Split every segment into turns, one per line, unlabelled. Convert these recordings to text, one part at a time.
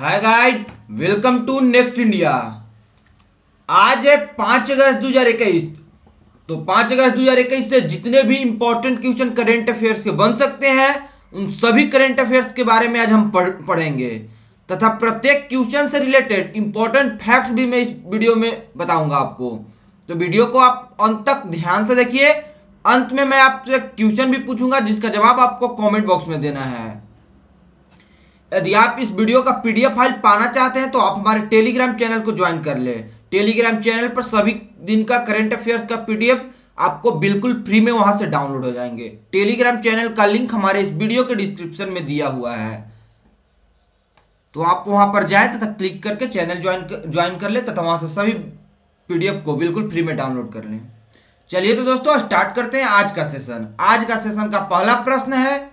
Hi guys, welcome to next India. आज है 5 अगस्त 2021। तो 5 अगस्त 2021 से जितने भी इंपॉर्टेंट क्वेश्चन करेंट अफेयर्स के बन सकते हैं उन सभी करेंट अफेयर्स के बारे में आज हम पढ़ेंगे तथा प्रत्येक क्वेश्चन से रिलेटेड इंपॉर्टेंट फैक्ट्स भी मैं इस वीडियो में बताऊंगा आपको। तो वीडियो को आप अंत तक ध्यान से देखिए। अंत में मैं आपसे क्वेश्चन भी पूछूंगा जिसका जवाब आपको कमेंट बॉक्स में देना है। यदि आप इस वीडियो का पीडीएफ फाइल पाना चाहते हैं तो आप हमारे टेलीग्राम चैनल को ज्वाइन कर ले। टेलीग्राम चैनल पर सभी दिन का करंट अफेयर्स का पीडीएफ आपको बिल्कुल फ्री में वहां से डाउनलोड हो जाएंगे। टेलीग्राम चैनल का लिंक हमारे इस वीडियो के डिस्क्रिप्शन में दिया हुआ है, तो आप वहां पर जाएं तथा क्लिक करके चैनल ज्वाइन कर ले तथा वहां से सभी पीडीएफ को बिल्कुल फ्री में डाउनलोड कर लें। चलिए तो दोस्तों स्टार्ट करते हैं आज का सेशन। आज का सेशन का पहला प्रश्न है,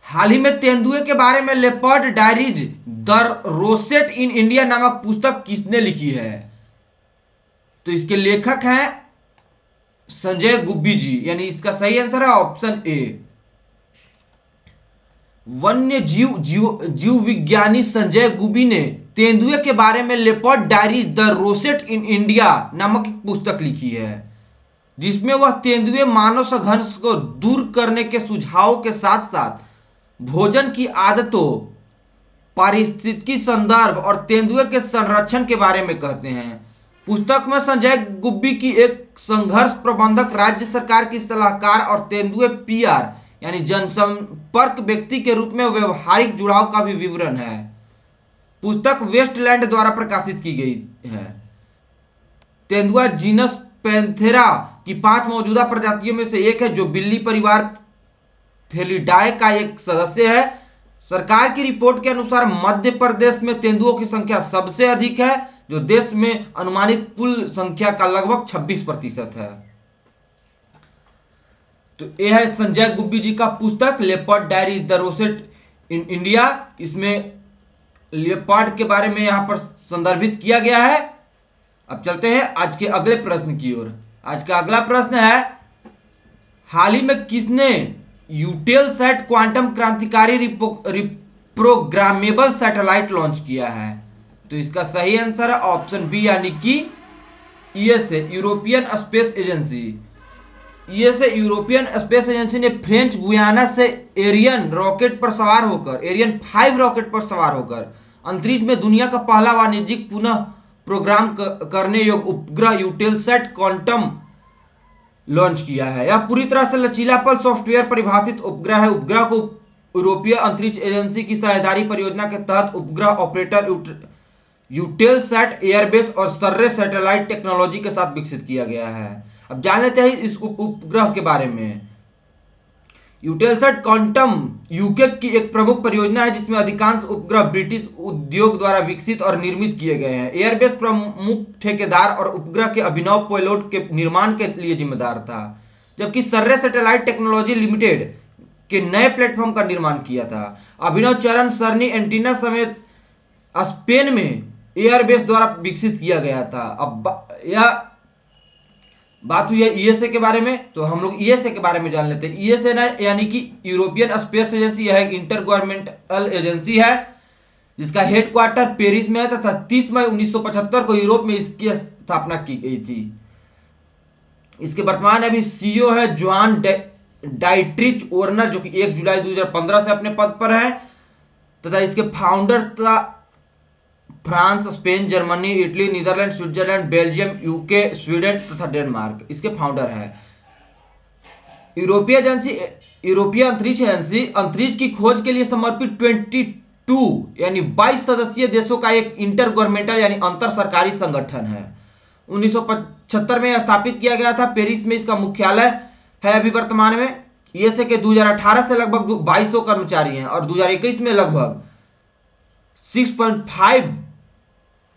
हाल ही में तेंदुए के बारे में leopard diaries the rosette in India नामक पुस्तक किसने लिखी है? तो इसके लेखक हैं संजय गुब्बी जी, यानी इसका सही आंसर है ऑप्शन ए। वन्य जीव विज्ञानी संजय गुब्बी ने तेंदुए के बारे में leopard diaries the rosette in India नामक एक पुस्तक लिखी है, जिसमें वह तेंदुए मानव संघर्ष को दूर करने के सुझावों के साथ साथ भोजन की आदतों, पारिस्थितिकी संदर्भ और तेंदुए के संरक्षण के बारे में कहते हैं। पुस्तक में संजय गुब्बी की एक संघर्ष प्रबंधक, राज्य सरकार की सलाहकार और तेंदुए पीआर यानी जनसंपर्क व्यक्ति के रूप में व्यवहारिक जुड़ाव का भी विवरण है। पुस्तक वेस्टलैंड द्वारा प्रकाशित की गई है। तेंदुआ जीनस पैंथेरा की 5 मौजूदा प्रजातियों में से एक है, जो बिल्ली परिवार फेलिडाए का एक सदस्य है। सरकार की रिपोर्ट के अनुसार मध्य प्रदेश में तेंदुओं की संख्या सबसे अधिक है, जो देश में अनुमानित कुल संख्या का लगभग 26% है। तो यह है संजय गुब्बी जी का पुस्तक leopard diaries the rosette in India. इसमें लेपर्ड के बारे में यहां पर संदर्भित किया गया है। अब चलते हैं आज के अगले प्रश्न की ओर। आज का अगला प्रश्न है, हाल ही में किसने यूटेलसैट क्वांटम क्रांतिकारी रिप्रोग्रामेबल सैटेलाइट लॉन्च किया है? तो इसका सही आंसर है ऑप्शन बी, यानी कि USA European space agency. USA European space agency ने फ्रेंच गुयाना से एरियन 5 रॉकेट पर सवार होकर अंतरिक्ष में दुनिया का पहला वाणिज्यिक पुनः प्रोग्राम करने योग्य उपग्रह यूटेलसैट क्वांटम लॉन्च किया है। यह पूरी तरह से लचीलापन सॉफ्टवेयर परिभाषित उपग्रह है। उपग्रह को यूरोपीय अंतरिक्ष एजेंसी की साझेदारी परियोजना के तहत उपग्रह ऑपरेटर यूटेलसैट एयरबेस और सर्रे सैटेलाइट टेक्नोलॉजी के साथ विकसित किया गया है। अब जान लेते हैं इस उपग्रह के बारे में। यूटेलसैट क्वांटम यूके की एक प्रमुख परियोजना है, जिसमें अधिकांश उपग्रह ब्रिटिश उद्योग द्वारा विकसित और निर्मित किए गए हैं। एयरबेस प्रमुख ठेकेदार और उपग्रह के अभिनव पेलोड के निर्माण के लिए जिम्मेदार था, जबकि सर्रे सैटेलाइट टेक्नोलॉजी लिमिटेड के नए प्लेटफॉर्म का निर्माण किया था। अभिनव चरण सरनी एंटीना समेत स्पेन में एयरबेस द्वारा विकसित किया गया था। अब यह बात हुई है ईएसए के बारे में, तो हम लोग ईएसए के बारे में जान लेते हैं। ईएसए यानी कि यूरोपियन स्पेस एजेंसी, यह एक इंटर गवर्नमेंटल एजेंसी है जिसका हेडक्वार्टर पेरिस में है तथा 30 मई 1975 को यूरोप में इसकी स्थापना की गई थी। इसके वर्तमान अभी सीईओ है जॉन डाइट्रिच ओर्नर, जो कि 1 जुलाई 2015 से अपने पद पर है, तथा इसके फाउंडर तथा France, Spain, Germany, Italy, Netherlands, Switzerland, Belgium, UK, Sweden तथा डेनमार्क इसके फाउंडर है। यूरोपीय अंतरिक्ष एजेंसी अंतरिक्ष की खोज के लिए समर्पित 22 यानी 22 सदस्यीय देशों का एक इंटर गवर्नमेंटल यानी अंतर सरकारी संगठन है। 1975 में स्थापित किया गया था। पेरिस में इसका मुख्यालय है अभी वर्तमान में। ईएसए के 2018 से लगभग 2200 कर्मचारी हैं और 2021 में लगभग $6.5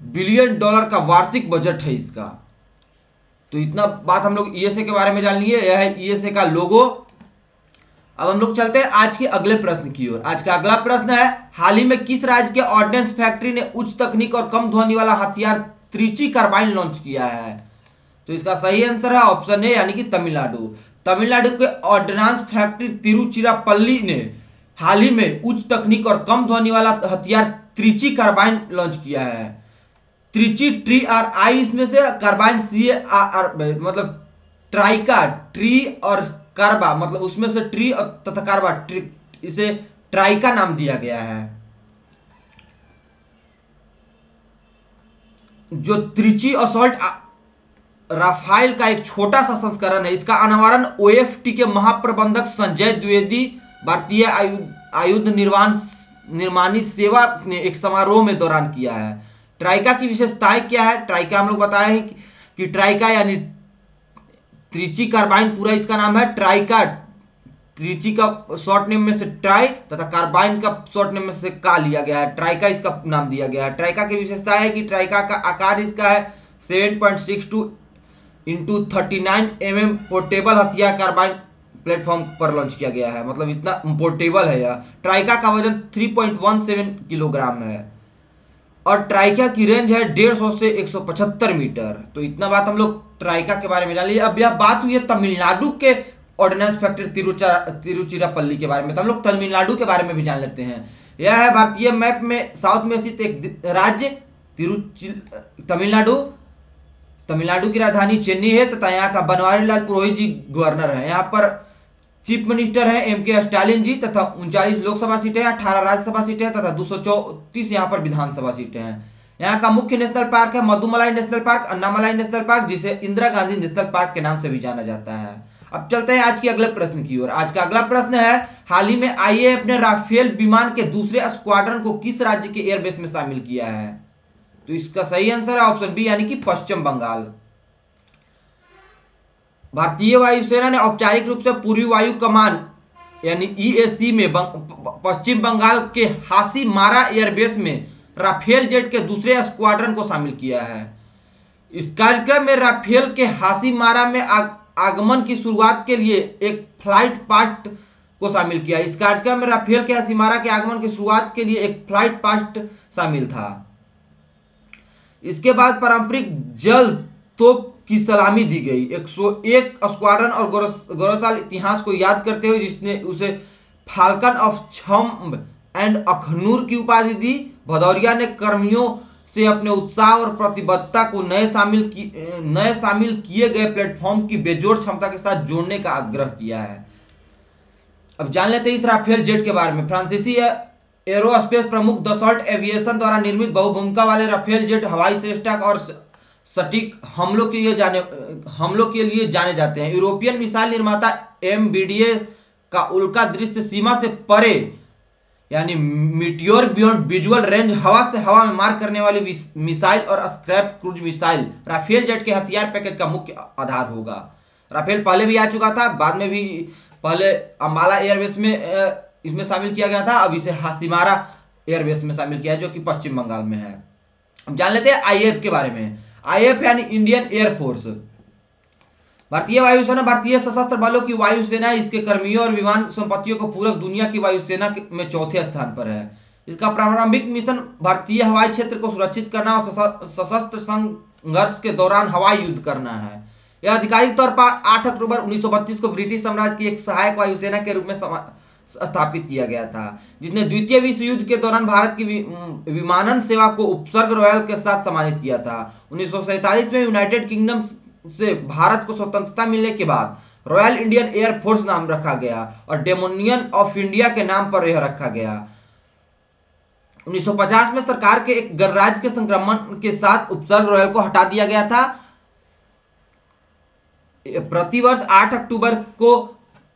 बिलियन का वार्षिक बजट है इसका। तो इतना बात हम लोग ईएसए के बारे में जान लिए। यह है ईएसए का लोगो। अब हम लोग चलते हैं आज के अगले प्रश्न की ओर। आज का अगला प्रश्न है, हाल ही में किस राज्य के ऑर्डिनेंस फैक्ट्री ने उच्च तकनीक और कम ध्वनि वाला हथियार त्रिची कार्बाइन लॉन्च किया है? तो इसका सही आंसर है ऑप्शन ए, यानी कि तमिलनाडु। तमिलनाडु के ऑर्डिनेंस फैक्ट्री तिरुचिरापल्ली ने हाल ही में उच्च तकनीक और कम ध्वनि वाला हथियार त्रिची कार्बाइन लॉन्च किया है। त्रिची ट्री और आई इसमें से, कार्बाइन सी आर, मतलब ट्राइका ट्री और कार्बा, मतलब उसमें से ट्री तथा कार्बा, इसे ट्राइका नाम दिया गया है। जो त्रिची असॉल्ट राफाइल का एक छोटा सा संस्करण है। इसका अनावरण ओएफटी के महाप्रबंधक संजय द्विवेदी भारतीय आयुध निर्माणी सेवा ने एक समारोह में दौरान किया है। ट्राइका की विशेषताएं क्या है? ट्राइका हम लोग बताए हैं कि ट्राइका यानी त्रिची कार्बाइन, पूरा इसका नाम है ट्राइका। त्रिची का शॉर्ट नेम में से ट्राई तथा कार्बाइन का शॉर्ट नेम में से का लिया गया है, ट्राइका इसका नाम दिया गया है। ट्राइका की विशेषता है कि ट्राइका का आकार इसका है 7.62 इंटू 39 mm पोर्टेबल हथियार कार्बाइन प्लेटफॉर्म पर लॉन्च किया गया है, मतलब इतना पोर्टेबल है यह। ट्राइका का वजन 3.17 किलोग्राम है और ट्राइका की रेंज है 150 से 175 मीटर। तो इतना बात हम लोग ट्राइका के बारे में जान लिए। अब यह बात हुई है तमिलनाडु के ऑर्डिनेंस फैक्ट्री तिरुचिरापल्ली के बारे में, तो हम लोग तमिलनाडु के बारे में भी जान लेते हैं। यह है भारतीय मैप में साउथ में स्थित एक राज्य तमिलनाडु। तमिलनाडु की राजधानी चेन्नई है तथा यहाँ का बनवारी लाल पुरोहित जी गवर्नर है। यहाँ पर चीफ मिनिस्टर है एम.के. स्टालिन जी तथा 39 लोकसभा सीटें, 18 राज्यसभा सीटें तथा 234 यहाँ पर विधानसभा सीटें हैं। यहाँ का मुख्य नेशनल पार्क है Mudumalai national park, Anamalai national park, जिसे इंदिरा गांधी नेशनल पार्क के नाम से भी जाना जाता है। अब चलते हैं आज के अगले प्रश्न की ओर। आज का अगला प्रश्न है, हाल ही में आईएएफ ने राफेल विमान के दूसरे स्क्वाड्रन को किस राज्य के एयरबेस में शामिल किया है? तो इसका सही आंसर है ऑप्शन बी, यानी कि पश्चिम बंगाल। भारतीय वायुसेना ने औपचारिक रूप से पूर्वी वायु कमान यानी ईएसी में पश्चिम बंगाल के हासीमारा एयरबेस में राफेल जेट के दूसरे स्क्वाड्रन को शामिल किया है। इस कार्यक्रम में राफेल के हासीमारा में आगमन की शुरुआत के लिए एक फ्लाइट पास्ट को शामिल किया। इस कार्यक्रम में राफेल के हासीमारा के आगमन की शुरुआत के लिए एक फ्लाइट पास्ट शामिल था। इसके बाद पारंपरिक जल तोप की सलामी दी गई। 101 स्क्वाड्रन और गौरवशाली इतिहास को याद करते हुए जिसने उसे falcon of Chhamb and Akhnoor की उपाधि दी। भदौरिया ने कर्मियों से अपने उत्साह और प्रतिबद्धता को नए शामिल किए गए प्लेटफॉर्म की बेजोड़ क्षमता के साथ जोड़ने का आग्रह किया है। अब जान लेते हैं इस राफेल जेट के बारे में। फ्रांसीसी एरोस्पेस प्रमुख दसॉल्ट एविएशन द्वारा निर्मित बहुभूमिका वाले राफेल जेट हवाई श्रेष्ठता और सटीक हमलों के लिए जाने जाते हैं। यूरोपियन मिसाइल निर्माता एमबीडीए का उल्का दृश्य सीमा से परे यानी मीटियोर बियॉन्ड विजुअल रेंज हवा से हवा में मार करने वाली मिसाइल और SCALP cruise missile Rafale jet के हथियार पैकेज का मुख्य आधार होगा। राफेल पहले भी आ चुका था, बाद में भी पहले अंबाला एयरबेस में इसमें शामिल किया गया था, अब इसे हासीमारा एयरबेस में शामिल किया है जो कि पश्चिम बंगाल में है। अब जान लेते हैं आईएएफ के बारे में। आईएएफ यानी इंडियन एयरफोर्स। भारतीय वायुसेना भारतीय सशस्त्र बलों की वायुसेना इसके कर्मियों और विमान संपत्तियों को पूरक दुनिया की वायुसेना में चौथे स्थान पर है। इसका प्रारंभिक मिशन भारतीय हवाई क्षेत्र को सुरक्षित करना और सशस्त्र संघर्ष के दौरान हवाई युद्ध करना है। यह आधिकारिक तौर पर 8 अक्टूबर 1932 को ब्रिटिश साम्राज्य की एक सहायक वायुसेना के रूप में स्थापित किया गया था, जिसने द्वितीय विश्व युद्ध के दौरान भारत की विमानन सेवा को उपसर्ग रॉयल के साथ सम्मानित किया था। 1947 में यूनाइटेड किंगडम से भारत को स्वतंत्रता मिलने के बाद रॉयल इंडियन एयरफोर्स नाम रखा गया और डोमिनियन ऑफ इंडिया के नाम पर यह रखा गया। 1950 में सरकार के एक गणराज्य के संक्रमण के साथ उपसर्ग रॉयल को हटा दिया गया था। प्रतिवर्ष 8 अक्टूबर को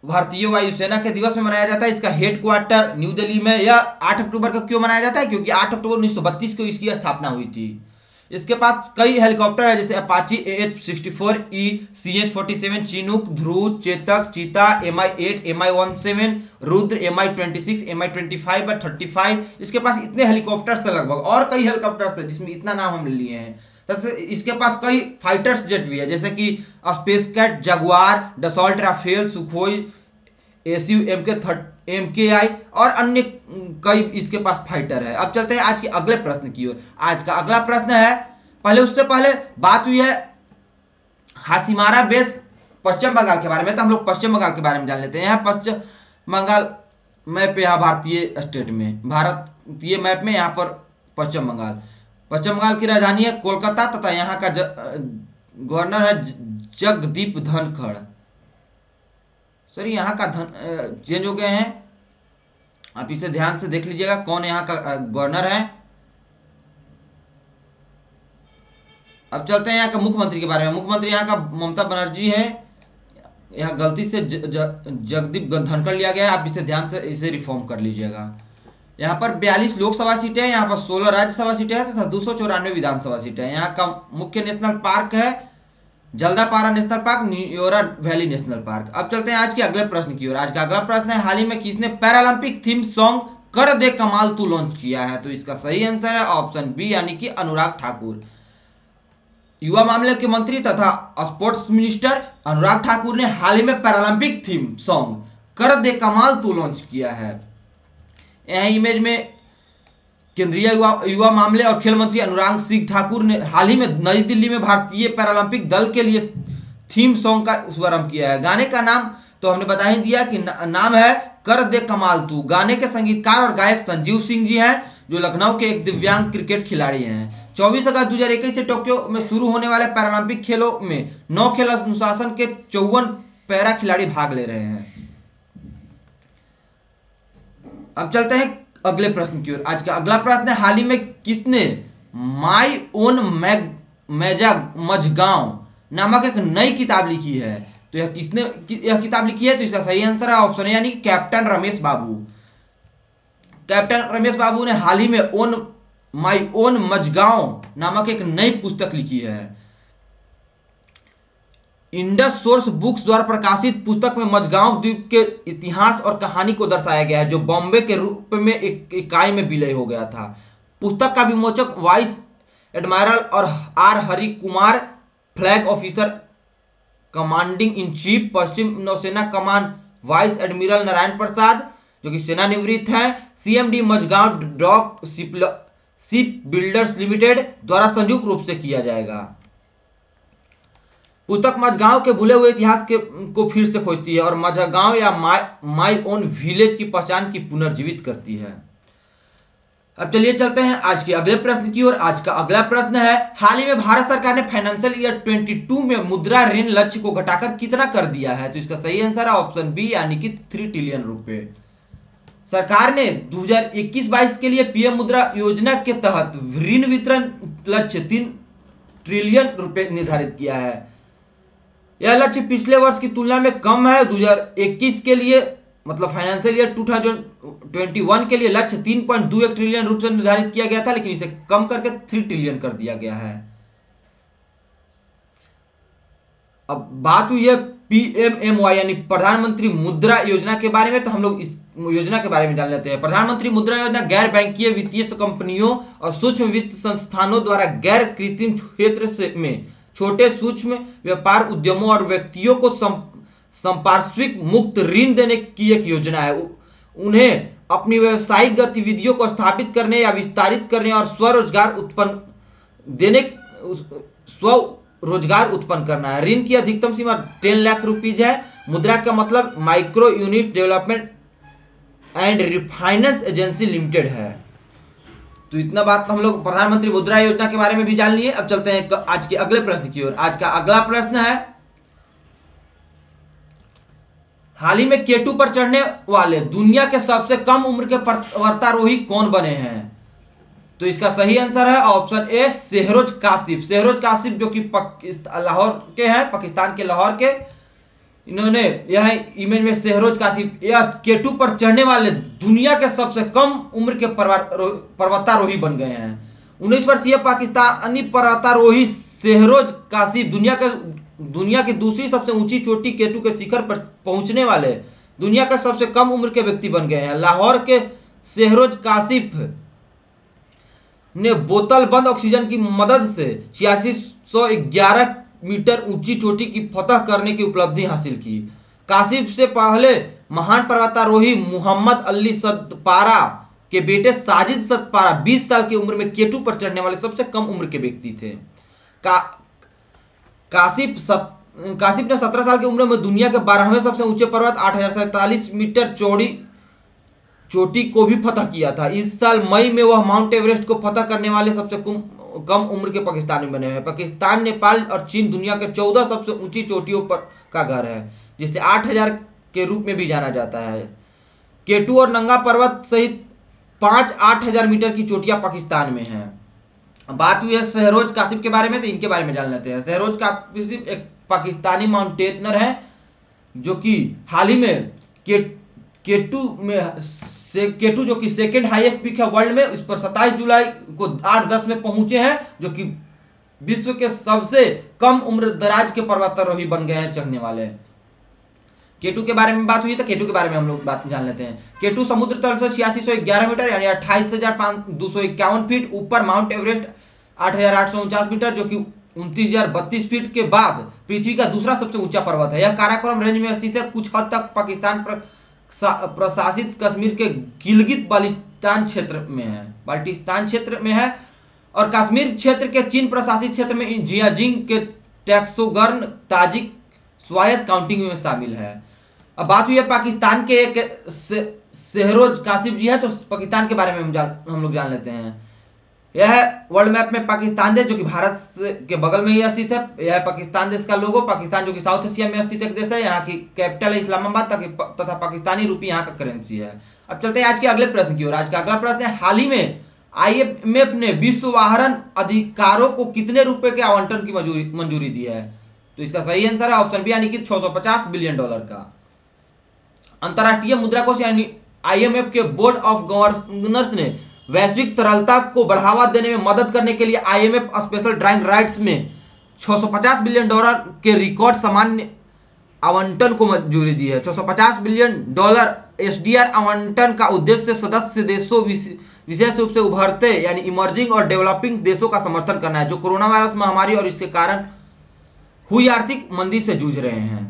भारतीय वायुसेना के दिवस में मनाया जाता है। इसका हेडक्वार्टर न्यू दिल्ली में। यह 8 अक्टूबर को क्यों मनाया जाता है? क्योंकि 8 अक्टूबर 1932 को इसकी स्थापना हुई थी। इसके पास कई हेलीकॉप्टर है जैसे अपाची AH-64E, CH-47, चिनूक, ध्रुव, चेतक, चीता, Mi-8, Mi-17, Rudra, Mi-26, Mi-25 और 35। इसके पास इतने हेलीकॉप्टर्स है लगभग, और कई हेलीकॉप्टर्स है जिसमें इतना नाम हम लिए हैं। तब इसके पास कई फाइटर्स जेट भी है जैसे कि SEPECAT, Jaguar, Dassault Rafale, Sukhoi, SU MKI और अन्य कई इसके पास फाइटर है। अब चलते हैं आज के अगले प्रश्न की ओर। आज का अगला प्रश्न है, उससे पहले बात हुई है हासीमारा बेस पश्चिम बंगाल के बारे में, तो हम लोग पश्चिम बंगाल के बारे में जान लेते हैं। यहाँ पश्चिम बंगाल मैप पे यहाँ भारतीय स्टेट में, भारतीय मैप में यहाँ पर पश्चिम बंगाल, पश्चिम बंगाल की राजधानी है कोलकाता तथा यहाँ का गवर्नर है जगदीप धनखड़। सर यहाँ का चेंज हो गए हैं, आप इसे ध्यान से देख लीजिएगा कौन यहाँ का गवर्नर है। अब चलते हैं यहाँ का मुख्यमंत्री के बारे में। मुख्यमंत्री यहाँ का ममता बनर्जी है, यहाँ गलती से जगदीप धनखड़ लिया गया है, आप इसे ध्यान से इसे रिफॉर्म कर लीजिएगा। यहाँ पर 42 लोकसभा सीटें हैं, यहाँ पर 16 राज्यसभा सीटें हैं तथा 294 विधानसभा सीटें हैं। यहाँ का मुख्य नेशनल पार्क है Jaldapara national park, Neora valley national park. अब चलते हैं आज के अगले प्रश्न की ओर। आज का अगला प्रश्न है, हाल ही में किसने पैरालंपिक थीम सॉन्ग कर दे कमाल तू लॉन्च किया है? तो इसका सही आंसर है ऑप्शन बी यानी कि अनुराग ठाकुर। युवा मामले के मंत्री तथा स्पोर्ट्स मिनिस्टर अनुराग ठाकुर ने हाल ही में पैरालंपिक थीम सॉन्ग कर दे कमाल तू लॉन्च किया है। यह इमेज में केंद्रीय युवा मामले और खेल मंत्री अनुराग सिंह ठाकुर ने हाल ही में नई दिल्ली में भारतीय पैरालंपिक दल के लिए थीम सॉन्ग का शुभारंभ किया है। गाने का नाम तो हमने बता ही दिया कि नाम है कर दे कमाल तू। गाने के संगीतकार और गायक संजीव सिंह जी हैं, जो लखनऊ के एक दिव्यांग क्रिकेट खिलाड़ी हैं। 24 अगस्त 2021 से टोक्यो में शुरू होने वाले पैरालंपिक खेलों में 9 खेल अनुशासन के 54 पैरा खिलाड़ी भाग ले रहे हैं। अब चलते हैं अगले प्रश्न की ओर। आज का अगला प्रश्न है, हाल ही में किसने माई ओन मैजा मझगांव नामक एक नई किताब लिखी है? तो यह किसने यह किताब लिखी है? तो इसका सही आंसर है ऑप्शन है यानी कैप्टन रमेश बाबू। कैप्टन रमेश बाबू ने हाल ही में माई ओन मझगांव नामक एक नई पुस्तक लिखी है। इंडस सोर्स बुक्स द्वारा प्रकाशित पुस्तक में मझगांव द्वीप के इतिहास और कहानी को दर्शाया गया है, जो बॉम्बे के रूप में एक इकाई में विलय हो गया था। पुस्तक का विमोचक वाइस एडमायरल और R Hari Kumar, flag officer commanding in chief पश्चिम नौसेना कमान वाइस एडमिरल नारायण प्रसाद, जो कि सेनानिवृत्त हैं, CMD Mazagon Dock Ship Builders Limited द्वारा संयुक्त रूप से किया जाएगा। पुस्तक मझगांव के भूले हुए इतिहास को फिर से खोजती है और मझगांव या माई ओन विलेज की पहचान की पुनर्जीवित करती है। अब चलिए चलते हैं आज के अगले प्रश्न की ओर। आज का अगला प्रश्न है, हाल ही में भारत सरकार ने फाइनेंशियल ईयर 22 में मुद्रा ऋण लक्ष्य को घटाकर कितना कर दिया है? तो इसका सही आंसर है ऑप्शन बी यानी कि 3 ट्रिलियन रुपए। सरकार ने 2021-22 के लिए पीएम मुद्रा योजना के तहत ऋण वितरण लक्ष्य 3 ट्रिलियन रुपए निर्धारित किया है। यह लक्ष्य पिछले वर्ष की तुलना में कम है। 2021 के लिए मतलब फाइनेंशियल ईयर 2021 के लिए लक्ष्य 3.21 ट्रिलियन रुपए निर्धारित किया गया था, लेकिन इसे कम करके 3 ट्रिलियन कर दिया गया है। अब बात हुई है पीएमएमवाई यानी प्रधानमंत्री मुद्रा योजना के बारे में, तो हम लोग इस योजना के बारे में जान लेते हैं। प्रधानमंत्री मुद्रा योजना गैर बैंकीय वित्तीय कंपनियों और सूक्ष्म वित्त संस्थानों द्वारा गैर कृत्रिम क्षेत्र में छोटे सूक्ष्म व्यापार उद्यमों और व्यक्तियों को संपार्श्विक मुक्त ऋण देने की एक योजना है। उन्हें अपनी व्यावसायिक गतिविधियों को स्थापित करने या विस्तारित करने और स्वरोजगार उत्पन्न करना है। ऋण की अधिकतम सीमा 10 लाख रुपीज है। मुद्रा का मतलब micro unit development and refinance agency limited है। तो इतना बात हम लोग प्रधानमंत्री मुद्रा योजना के बारे में भी जान लिए। अब चलते हैं आज के अगले प्रश्न की ओर। आज का अगला प्रश्न है, हाल ही में केटू पर चढ़ने वाले दुनिया के सबसे कम उम्र के पर्वतारोही कौन बने हैं? तो इसका सही आंसर है ऑप्शन ए शेहरोज काशिफ। शेहरोज काशिफ जो कि लाहौर के हैं, पाकिस्तान के लाहौर के, इन्होंने यह इमेज में शेहरोज काशिफ यह केटू पर चढ़ने वाले दुनिया के सबसे कम उम्र के पर्वतारोही बन गए हैं। 19 वर्षीय पाकिस्तानी पर्वतारोही शेहरोज काशिफ दुनिया की दूसरी सबसे ऊंची चोटी केटू के शिखर पर पहुंचने वाले दुनिया का सबसे कम उम्र के व्यक्ति बन गए हैं। लाहौर के शेहरोज काशिफ ने बोतल बंद ऑक्सीजन की मदद से 8611 मीटर ऊंची चोटी की फतह करने की उपलब्धि हासिल की। काशिफ से पहले महान पर्वतारोही मोहम्मद अली सतपारा के बेटे साजिद सतपारा 20 साल की उम्र में केटू पर चढ़ने वाले सबसे कम उम्र के व्यक्ति थे। काशिफ ने 17 साल की उम्र में दुनिया के 12वें सबसे ऊंचे पर्वत 8047 मीटर चौड़ी चोटी को भी फतह किया था। इस साल मई में वह माउंट एवरेस्ट को फतह करने वाले सबसे कम उम्र के पाकिस्तानी बने हुए हैं। पाकिस्तान, नेपाल और चीन दुनिया के 14 सबसे ऊंची चोटियों पर का घर है, जिसे 8000 के रूप में भी जाना जाता है। केटू और नंगा पर्वत सहित 5-8 हजार मीटर की चोटियां पाकिस्तान में हैं। बात हुई है शहरोज कासिफ के बारे में, तो इनके बारे में जान लेते हैं। शहरोज कासिफ एक पाकिस्तानी माउंटेनर है जो कि हाल ही में केटू जो कि सेकंड हाईएस्ट पीक है वर्ल्ड में, इस पर 27 जुलाई को 8-10 में पहुंचे हैं, जो कि विश्व के सबसे कम उम्र दराज के पर्वतारोही बन गए हैं चढ़ने वाले। केटू के बारे में बात हुई तो केटू के बारे में हम लोग बात जान लेते हैं। केटू समुद्र तल से 8611 मीटर यानी 28,251 फीट ऊपर, माउंट एवरेस्ट 8,849 मीटर जो कि 29,032 फीट के बाद पृथ्वी का दूसरा सबसे ऊंचा पर्वत है। यह काराकोरम रेंज में स्थित है, कुछ हद तक पाकिस्तान प्रशासित कश्मीर के गिलगित बाल्टिस्तान क्षेत्र में है और कश्मीर क्षेत्र के चीन प्रशासित क्षेत्र में जियाजिंग के टैक्सोगर्न ताजिक स्वायत्त काउंटिंग में शामिल है। अब बात हुई है पाकिस्तान के एक शहरोज कासिफ जी है, तो पाकिस्तान के बारे में हम लोग जान लेते हैं। यह है वर्ल्ड मैप में पाकिस्तान देश, जो कि भारत के बगल में ही स्थित है। यह है पाकिस्तान देश का लोगो। पाकिस्तान जो कि साउथ एशिया में स्थित एक देश है, यहाँ की कैपिटल है इस्लामाबाद तथा पाकिस्तानी रुपये यहाँ का करेंसी है। अब चलते हैं आज के अगले प्रश्न की ओर। आज का अगला प्रश्न है, हाल ही में IMF ने विश्व वाहन अधिकारों को कितने रुपए के आवंटन की मंजूरी दी है? तो इसका सही आंसर है ऑप्शन बी, यानी कि $650 बिलियन का। अंतरराष्ट्रीय मुद्रा कोष यानी IMF के बोर्ड ऑफ गवर्नर्स ने वैश्विक तरलता को बढ़ावा देने में मदद करने के लिए IMF स्पेशल ड्राइंग राइट्स में $650 बिलियन के रिकॉर्ड सामान्य आवंटन को मंजूरी दी है। $650 बिलियन SDR आवंटन का उद्देश्य सदस्य देशों, विशेष रूप से उभरते यानी इमर्जिंग और डेवलपिंग देशों का समर्थन करना है, जो कोरोना वायरस महामारी और इसके कारण हुई आर्थिक मंदी से जूझ रहे हैं।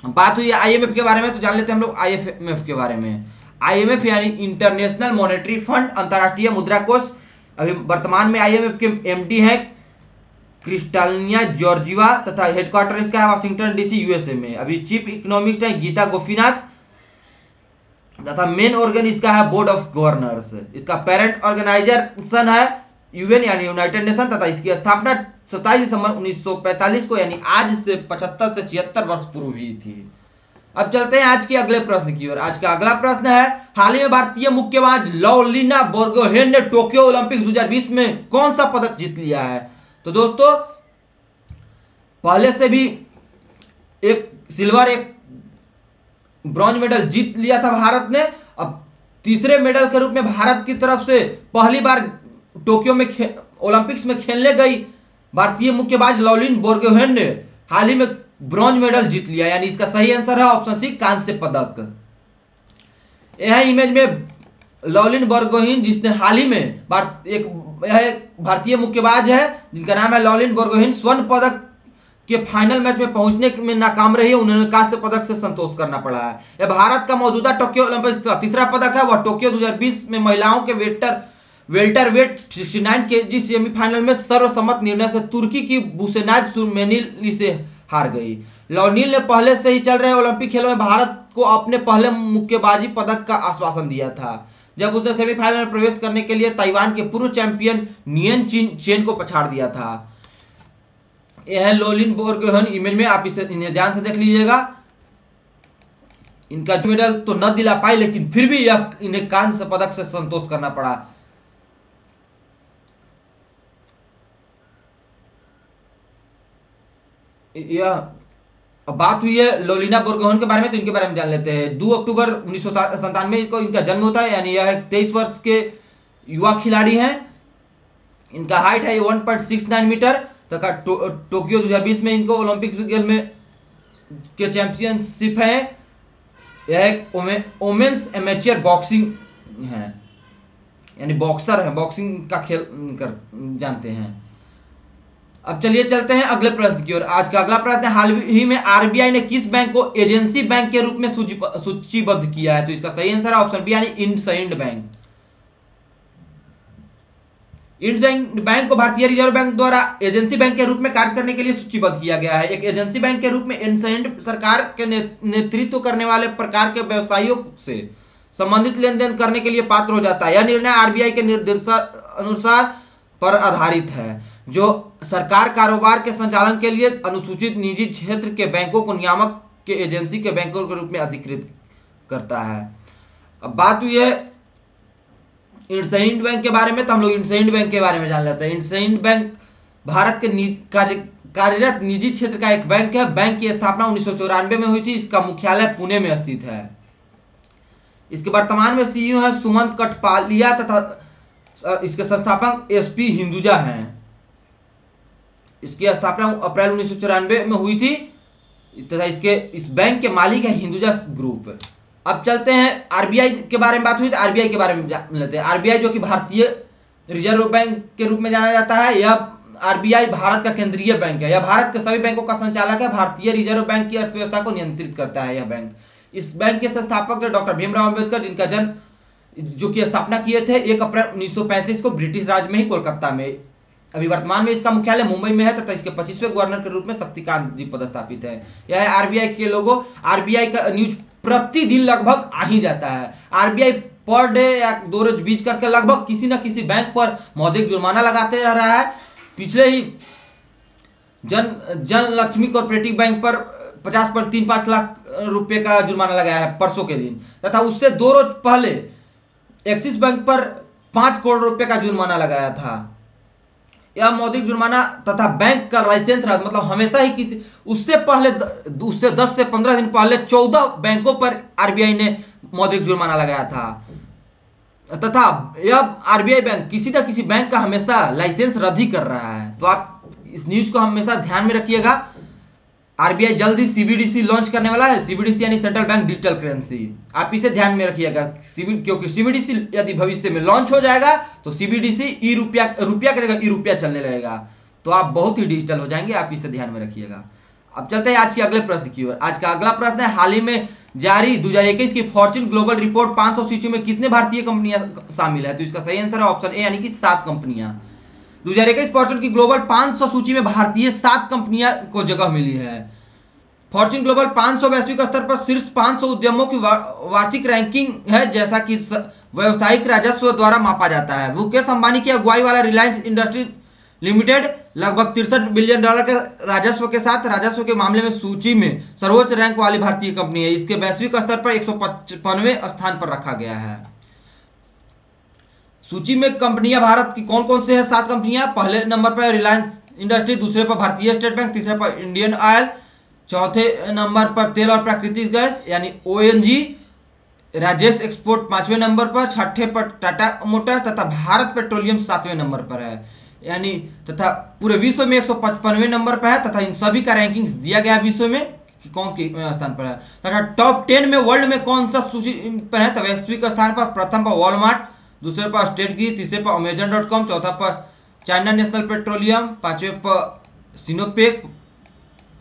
बात हुई IMF के बारे में, तो जान लेते हैं हम लोग IMF के बारे में। IMF यानी इंटरनेशनल मॉनेटरी फंड, अंतर्राष्ट्रीय मुद्रा कोष। अभी वर्तमान में IMF के MD हैं क्रिस्टालिना जॉर्जिवा तथा हेडक्वार्टर इसका है वाशिंगटन DC USA में। अभी चीफ इकोनॉमिस्ट है गीता गोपीनाथ तथा मेन ऑर्गन इसका है बोर्ड ऑफ गवर्नर्स। इसका पेरेंट ऑर्गेनाइजेशन है UN यानी यूनाइटेड नेशन तथा इसकी स्थापना 27 दिसंबर 1945 को यानी आज से 75 से 76 वर्ष पूर्व हुई थी। अब चलते हैं आज के अगले प्रश्न की ओर। आज का अगला प्रश्न है, हाल ही में भारतीय मुक्केबाज लवलीना बोर्गोहेन ने टोक्यो ओलंपिक 2020 में कौन सा पदक जीत लिया है? तो दोस्तों, पहले से भी एक सिल्वर एक ब्रॉन्ज मेडल जीत लिया था भारत ने। अब तीसरे मेडल के रूप में भारत की तरफ से पहली बार टोक्यो में ओलंपिक्स में खेलने गई भारतीय मुक्केबाज लवलीना बोर्गोहेन ने हाल ही में ब्रॉन्ज मेडल जीत लिया, यानी इसका सही आंसर है ऑप्शन सी, कांस्य पदक। यह इमेज में लवलीना बोर्गोहेन, जिसने हाल ही में भारतीय मुक्केबाज है जिनका नाम है लवलीना बोर्गोहेन, स्वर्ण पदक के फाइनल मैच में पहुंचने में नाकाम रही है। उन्होंने कांस्य पदक से संतोष करना पड़ा है। यह भारत का मौजूदा टोक्यो ओलंपिक का तीसरा पदक है। वह टोक्यो 2020 में महिलाओं के वेल्टर वेट 69 kg सेमीफाइनल में सर्वसम्मत निर्णय से तुर्की की बुसेनाज सुरमेनिली से हार गई। लवलीना ने पहले से ही चल रहे ओलंपिक खेलों में भारत को अपने पहले मुक्केबाजी पदक का आश्वासन दिया था, जब उसने सेमीफाइनल में प्रवेश करने के लिए ताइवान के पूर्व चैंपियन नियन चेन को पछाड़ दिया था। यह है लवलीना बोर्गोहेन इमेज में, आप इन्हें ध्यान से देख लीजिएगा। इनका मेडल तो न दिला पाई, लेकिन फिर भी इन्हें कांस्य पदक से संतोष करना पड़ा। यह बात हुई है लवलीना बोर्गोहेन के बारे में, तो इनके बारे में जान लेते हैं। 2 अक्टूबर 1997 को इनका जन्म होता है, यानी यह 23 वर्ष के युवा खिलाड़ी हैं। इनका हाइट है 1.69 मीटर तथा टोक्यो 2020 में इनको ओलंपिक खेल में के चैंपियनशिप है। यह एक वोमेन्स एमेच्योर बॉक्सिंग है, यानी बॉक्सर है, बॉक्सिंग का खेल जानते हैं। अब चलिए चलते हैं अगले प्रश्न की ओर। आज का अगला प्रश्न है, हाल ही में RBI ने किस बैंक को एजेंसी बैंक के रूप में सूचीबद्ध किया है? तो इसका सही आंसर है ऑप्शन बी, यानी इंडसइंड बैंक। इंडसइंड बैंक को भारतीय रिजर्व बैंक द्वारा एजेंसी बैंक के रूप में कार्य करने के लिए सूचीबद्ध किया गया है। एक एजेंसी बैंक के रूप में इंडसइंड सरकार के नेतृत्व करने वाले प्रकार के व्यवसायियों से संबंधित लेन देन करने के लिए पात्र हो जाता है। यह निर्णय आरबीआई के निर्देशानुसार पर आधारित है, जो सरकार कारोबार के संचालन के लिए अनुसूचित निजी क्षेत्र के बैंकों को नियामक के एजेंसी के बैंकों के रूप में अधिकृत करता है। अब बात हुई है इंडसइंड बैंक के बारे में, तो हम लोग इंडसइंड बैंक के बारे में जान लेते हैं। इंडसइंड बैंक भारत के कार्यरत निजी क्षेत्र का एक बैंक है। बैंक की स्थापना 1994 में हुई थी। इसका मुख्यालय पुणे में स्थित है। इसके वर्तमान में सीईओ है सुमंत कठपालिया तथा इसके संस्थापक एसपी हिंदुजा हैं। इसकी स्थापना अप्रैल 1994 में हुई थी तथा इस बैंक के मालिक है हिंदुजा ग्रुप। अब चलते हैं आरबीआई के बारे में। बात हुई तो आरबीआई के बारे में जान लेते हैं। आरबीआई जो कि भारतीय रिजर्व बैंक के रूप में जाना जाता है। यह आरबीआई भारत का केंद्रीय बैंक है। यह भारत के सभी बैंकों का संचालक है। भारतीय रिजर्व बैंक की अर्थव्यवस्था को नियंत्रित करता है यह बैंक। इस बैंक के संस्थापक थे डॉक्टर भीमराव अंबेडकर, जिनका जन्म जो कि स्थापना किए थे 1 अप्रैल 1935 को ब्रिटिश राज में ही कोलकाता में। अभी वर्तमान में इसका मुख्यालय मुंबई में है तथा इसके 25वें गवर्नर के रूप में शक्तिकांत जी पदस्थापित है। यह है आरबीआई के लोगो। आरबीआई का न्यूज प्रतिदिन लगभग आ ही जाता है। आरबीआई पर डे या 2 रोज बीच करके लगभग किसी न किसी बैंक पर मौद्रिक जुर्माना लगाते रह रहा है। पिछले ही जन लक्ष्मी कोऑपरेटिव बैंक पर 50.35 लाख रुपए का जुर्माना लगाया है परसों के दिन, तथा उससे 2 रोज पहले एक्सिस बैंक पर 5 करोड़ रुपए का जुर्माना लगाया था। यह मौद्रिक जुर्माना तथा बैंक का लाइसेंस रद्द, मतलब हमेशा ही किसी उससे 10 से 15 दिन पहले 14 बैंकों पर आरबीआई ने मौद्रिक जुर्माना लगाया था, तथा यह आरबीआई बैंक किसी न किसी बैंक का हमेशा लाइसेंस रद्द ही कर रहा है। तो आप इस न्यूज को हमेशा ध्यान में रखिएगा। आरबीआई जल्दी सीबीडीसी लॉन्च करने वाला है। सीबीडीसी यानी सेंट्रल बैंक डिजिटल करेंसी। आप इसे ध्यान में रखिएगा क्योंकि सीबीडीसी यदि भविष्य में लॉन्च हो जाएगा तो सीबीडीसी रुपया की जगह ई रुपया चलने लगेगा। तो आप बहुत ही डिजिटल हो जाएंगे। आप इसे ध्यान में रखिएगा। अब चलते हैं आज के अगले प्रश्न की ओर। आज का अगला प्रश्न है, हाल ही में जारी 2021 की फॉर्च्यून ग्लोबल रिपोर्ट 500 सूची में कितने भारतीय कंपनियां शामिल है? तो इसका सही आंसर है ऑप्शन ए यानी कि 7 कंपनियां। 2021 फॉर्च्यून की ग्लोबल 500 सूची में भारतीय 7 कंपनियां को जगह मिली है। फॉर्च्यून ग्लोबल 500 वैश्विक स्तर पर शीर्ष 500 उद्यमों की वार्षिक रैंकिंग है, जैसा कि व्यावसायिक राजस्व द्वारा मापा जाता है। मुकेश अंबानी की अगुवाई वाला रिलायंस इंडस्ट्री लिमिटेड लगभग $63 बिलियन के राजस्व के साथ राजस्व के मामले में सूची में सर्वोच्च रैंक वाली भारतीय कंपनी है। इसके वैश्विक स्तर पर 155वें स्थान पर रखा गया है। सूची में कंपनियां भारत की कौन कौन से है? 7 कंपनियां। पहले नंबर पर रिलायंस इंडस्ट्री, दूसरे पर भारतीय स्टेट बैंक, तीसरे पर इंडियन ऑयल, चौथे नंबर पर तेल और प्राकृतिक गैस यानी ओएनजी, राजेश एक्सपोर्ट 5वें नंबर पर, छठे पर टाटा मोटर्स तथा भारत पेट्रोलियम 7वें नंबर पर है यानी, तथा पूरे विश्व में 155वें नंबर पर है। तथा इन सभी का रैंकिंग्स दिया गया विश्व में कि कौन के स्थान पर है। तथा टॉप 10 में वर्ल्ड में कौन सा सूची पर है? तो वैश्विक स्थान पर प्रथम पर वॉलमार्ट, दूसरे पर स्टेट की, तीसरे पर अमेजन.com, चौथा पर चाइना नेशनल पेट्रोलियम, 5वें पर Sinopec,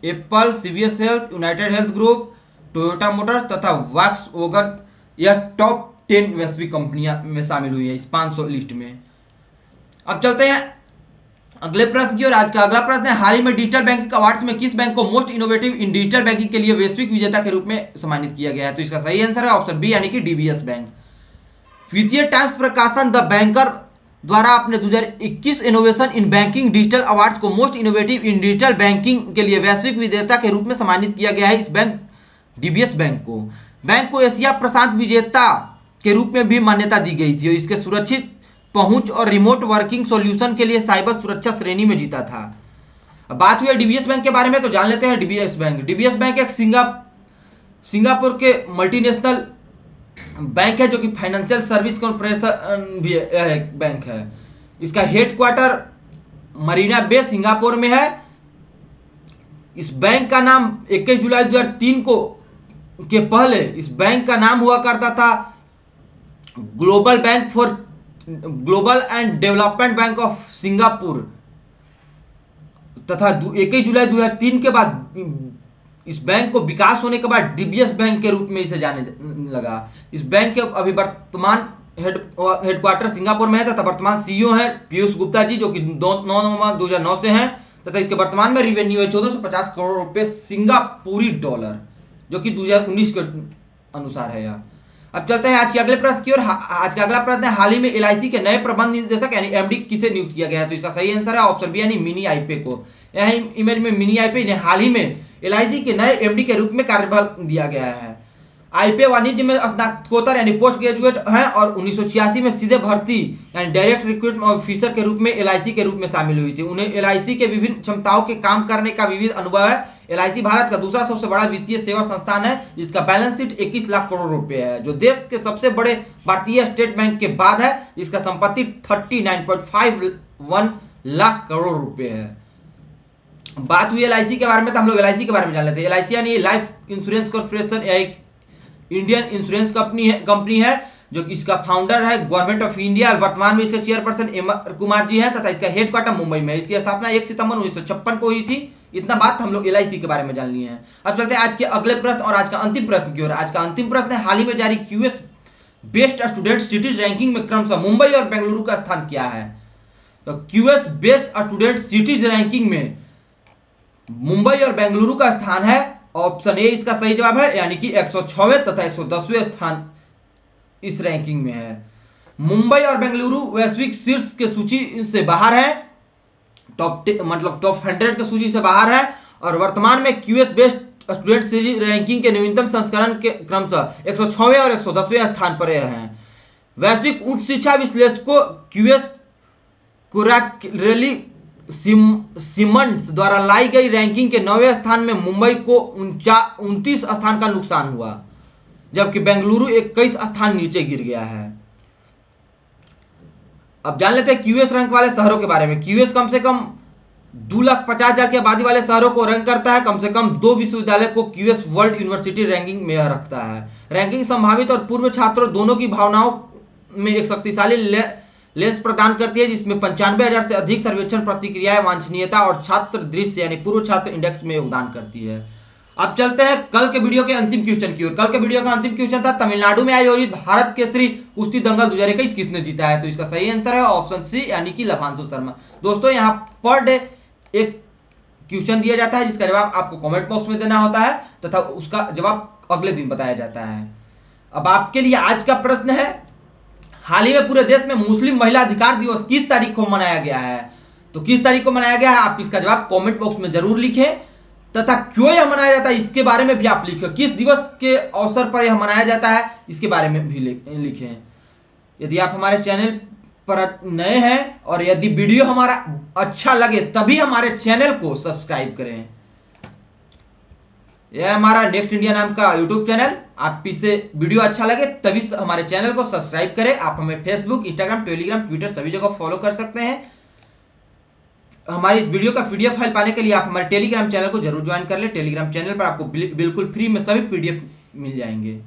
Apple, CVS health, United health group, Toyota Motors तथा वॉक्सवैगन। यह टॉप 10 वैश्विक कंपनियां में शामिल हुई है इस 500 लिस्ट में। अब चलते हैं अगले प्रश्न की ओर। आज का अगला प्रश्न है, हाल ही में डिजिटल बैंकिंग अवार्ड्स में किस बैंक को most innovative in digital banking के लिए वैश्विक विजेता के रूप में सम्मानित किया गया है? तो इसका सही आंसर है ऑप्शन बी यानी कि डीबीएस बैंक। वित्तीय टाइम्स प्रकाशन द बैंकर द्वारा अपने 2021 innovation in banking digital awards को most innovative in digital banking के लिए वैश्विक विजेता के रूप में सम्मानित किया गया है। इस बैंक डीबीएस बैंक को एशिया प्रशांत विजेता के रूप में भी मान्यता दी गई थी और इसके सुरक्षित पहुंच और रिमोट वर्किंग सॉल्यूशन के लिए साइबर सुरक्षा श्रेणी में जीता था। अब बात हुई है डीबीएस बैंक के बारे में, तो जान लेते हैं डीबीएस बैंक। डीबीएस बैंक एक सिंगापुर के मल्टीनेशनल बैंक है जो कि फाइनेंशियल सर्विस कॉर्पोरेशन भी एक बैंक है। इसका हेडक्वार्टर मरीना बे सिंगापुर में है। इस बैंक का नाम 21 जुलाई 2003 को के पहले इस बैंक का नाम हुआ करता था global and development bank of Singapore, तथा 21 जुलाई 2003 के बाद इस बैंक को विकास होने के बाद डीबीएस बैंक के रूप में इसे जाने लगा। इस बैंक के अभी वर्तमान हेडक्वार्टर सिंगापुर में है तथा वर्तमान सीईओ है पीयूष गुप्ता जी, जो कि 9 नवंबर 2009 से हैं, तथा इसके वर्तमान में रिवेन्यू है 1450 करोड़ रुपए सिंगापुरी डॉलर, जो कि 2019 के अनुसार है यह। अब चलते हैं आज के अगले प्रश्न की ओर। आज का अगला प्रश्न है, हाल ही में एलआईसी के नए प्रबंध निदेशक यानी एमडी किसे नियुक्त किया गया है? तो इसका सही आंसर है ऑप्शन बी यानी मिनी आईपे को। यह इमेज में मिनी आईपे ने हाल ही में एलआईसी के नए एमडी के रूप में कार्यभार दिया गया है। आईपे वाणिज्य में स्नातकोत्तर यानी पोस्ट ग्रेजुएट हैं और 1986 में सीधे भर्ती यानी डायरेक्ट रिक्रूटमेंट ऑफिसर के रूप में एलआईसी के रूप में शामिल हुई थी। उन्हें एलआईसी के विभिन्न क्षमताओं के काम करने का विविध अनुभव है। एलआईसी भारत का दूसरा सबसे बड़ा वित्तीय सेवा संस्थान है जिसका बैलेंस शीट 21 लाख करोड़ रुपए है, जो देश के सबसे बड़े भारतीय स्टेट बैंक के बाद है जिसका संपत्ति 39.51 लाख करोड़ रुपए है। बात हुई एलआईसी के बारे में, तो हम लोग एलआईसी के बारे में जान लेते हैं। एलआईसी यानी लाइफ इंश्योरेंस कॉर्पोरेशन एक इंडियन इंश्योरेंस कंपनी है जो इसका फाउंडर है गवर्नमेंट ऑफ इंडिया। वर्तमान में इसके चेयरपर्सन एम कुमार जी हैं तथा इसका हेडक्वार्टर मुंबई में है। इसकी स्थापना 1 सितंबर 1956 को हुई थी। इतना बात हम लोग एलआईसी के बारे में जान लिए हैं। अब चलते हैं आज के अगले प्रश्न और आज का अंतिम प्रश्न की ओर। आज का अंतिम प्रश्न है, हाल ही में जारी QS best student cities ranking में क्रमशः मुंबई और बेंगलुरु का स्थान क्या है? तो QS best student cities ranking में मुंबई और बेंगलुरु का स्थान है ऑप्शन ए इसका सही जवाब है, यानी कि 106वें तथा 110वें स्थान इस रैंकिंग में है। मुंबई और बेंगलुरु वैश्विक शीर्ष के सूची से बाहर है, टॉप 100 के सूची से बाहर है और वर्तमान में QS best student series ranking के नवीनतम संस्करण के क्रमशः 106वें और 110वें स्थान पर हैं। वैश्विक उच्च शिक्षा विश्लेषकों क्यूएस कुरारेली सिमंड्स द्वारा लाई गई रैंकिंग के 9वें स्थान में मुंबई को 29 स्थान का नुकसान हुआ, जबकि बेंगलुरु 21 स्थान नीचे गिर गया है। अब जान लेते हैं क्यूएस रैंक वाले शहरों के बारे में। क्यूएस कम से कम 2,50,000 की आबादी वाले शहरों को रैंक करता है। कम से कम 2 विश्वविद्यालय को क्यूएस वर्ल्ड यूनिवर्सिटी रैंकिंग में रखता है। रैंकिंग संभावित और पूर्व छात्रों दोनों की भावनाओं में एक शक्तिशाली लेंस प्रदान करती है, जिसमें 95,000 से अधिक सर्वेक्षण प्रतिक्रियाएं वांछनीयता और छात्र दृश्य यानी पूर्व छात्र इंडेक्स में योगदान करती है। अब चलते हैं कल के वीडियो के अंतिम क्वेश्चन की ओर। कल के वीडियो का अंतिम क्वेश्चन था, तमिलनाडु में आयोजित भारत केसरी कुश्ती दंगल 2021 किसने जीता है? तो इसका सही आंसर है ऑप्शन सी यानी कि लभांशु शर्मा। दोस्तों यहाँ पर डे एक क्वेश्चन दिया जाता है जिसका जवाब आपको कमेंट बॉक्स में देना होता है तथा उसका जवाब अगले दिन बताया जाता है। अब आपके लिए आज का प्रश्न है, हाल ही में पूरे देश में मुस्लिम महिला अधिकार दिवस किस तारीख को मनाया गया है? तो किस तारीख को मनाया गया है आप इसका जवाब कमेंट बॉक्स में जरूर लिखें तथा क्यों यह मनाया जाता है इसके बारे में भी आप लिखें। किस दिवस के अवसर पर यह मनाया जाता है इसके बारे में भी लिखें। यदि आप हमारे चैनल पर नए हैं और यदि वीडियो हमारा अच्छा लगे तभी हमारे चैनल को सब्सक्राइब करें। यह हमारा नेक्स्ट इंडिया नाम का यूट्यूब चैनल, आप इसे वीडियो अच्छा लगे तभी हमारे चैनल को सब्सक्राइब करें। आप हमें फेसबुक, इंस्टाग्राम, टेलीग्राम, ट्विटर सभी जगह फॉलो कर सकते हैं। हमारी इस वीडियो का पीडीएफ फाइल पाने के लिए आप हमारे टेलीग्राम चैनल को जरूर ज्वाइन कर ले। टेलीग्राम चैनल पर आपको बिल्कुल फ्री में सभी पीडीएफ मिल जाएंगे।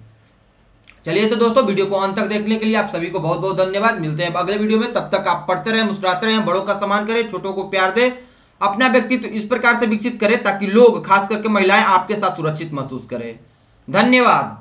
चलिए तो दोस्तों, वीडियो को अंत तक देखने के लिए आप सभी को बहुत बहुत धन्यवाद। मिलते हैं अगले वीडियो में, तब तक आप पढ़ते रहें, मुस्कुराते रहें, बड़ों का सम्मान करें, छोटों को प्यार दें, अपना व्यक्तित्व इस प्रकार से विकसित करें ताकि लोग, खास करके महिलाएं, आपके साथ सुरक्षित महसूस करें। धन्यवाद।